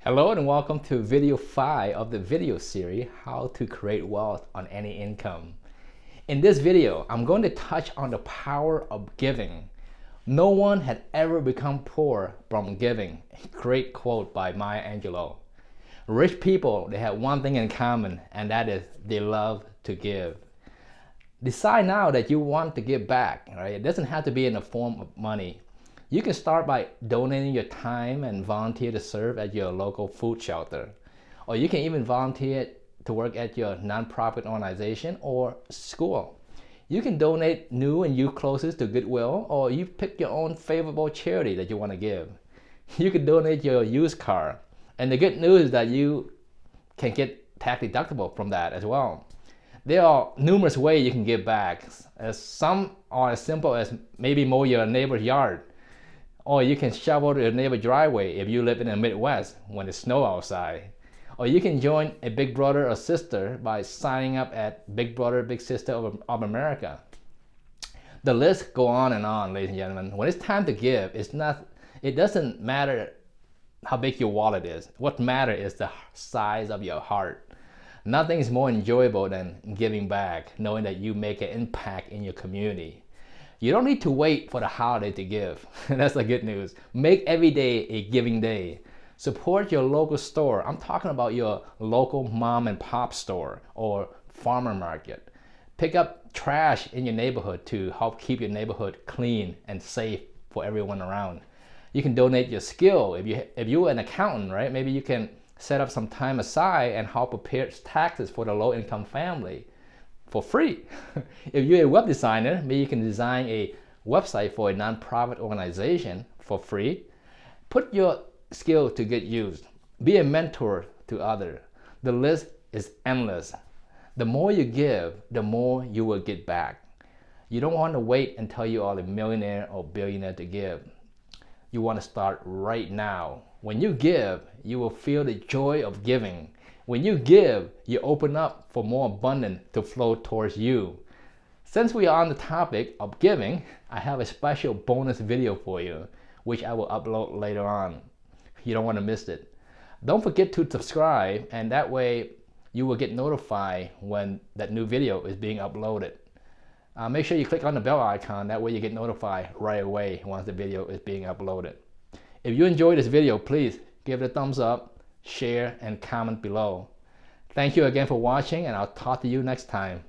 Hello and welcome to video 5 of the video series, How to Create Wealth on Any Income. In this video, I'm going to touch on the power of giving. No one had ever become poor from giving. A great quote by Maya Angelou. Rich people, they have one thing in common, and that is they love to give. Decide now that you want to give back, right? It doesn't have to be in the form of money. You can start by donating your time and volunteer to serve at your local food shelter. Or you can even volunteer to work at your nonprofit organization or school. You can donate new and used clothes to Goodwill, or you pick your own favorable charity that you want to give. You can donate your used car. And the good news is that you can get tax deductible from that as well. There are numerous ways you can give back. Some are as simple as maybe mow your neighbor's yard. Or you can shovel your neighbor's driveway if you live in the Midwest when it's snow outside. Or you can join a big brother or sister by signing up at Big Brother, Big Sister of America. The list goes on and on, ladies and gentlemen. When it's time to give, it doesn't matter how big your wallet is. What matters is the size of your heart. Nothing is more enjoyable than giving back, knowing that you make an impact in your community. You don't need to wait for the holiday to give. That's the good news. Make every day a giving day. Support your local store. I'm talking about your local mom and pop store or farmer market. Pick up trash in your neighborhood to help keep your neighborhood clean and safe for everyone around. You can donate your skill. If you're an accountant, right? Maybe you can set up some time aside and help prepare taxes for the low-income family for free. If you're a web designer, maybe you can design a website for a nonprofit organization for free. Put your skill to good use. Be a mentor to others. The list is endless. The more you give, the more you will get back. You don't want to wait until you are a millionaire or billionaire to give. You want to start right now. When you give, you will feel the joy of giving. When you give, you open up for more abundance to flow towards you. Since we are on the topic of giving, I have a special bonus video for you, which I will upload later on. You don't want to miss it. Don't forget to subscribe, and that way you will get notified when that new video is being uploaded. Make sure you click on the bell icon, that way you get notified right away once the video is being uploaded. If you enjoyed this video, please give it a thumbs up, share, and comment below. Thank you again for watching, and I'll talk to you next time.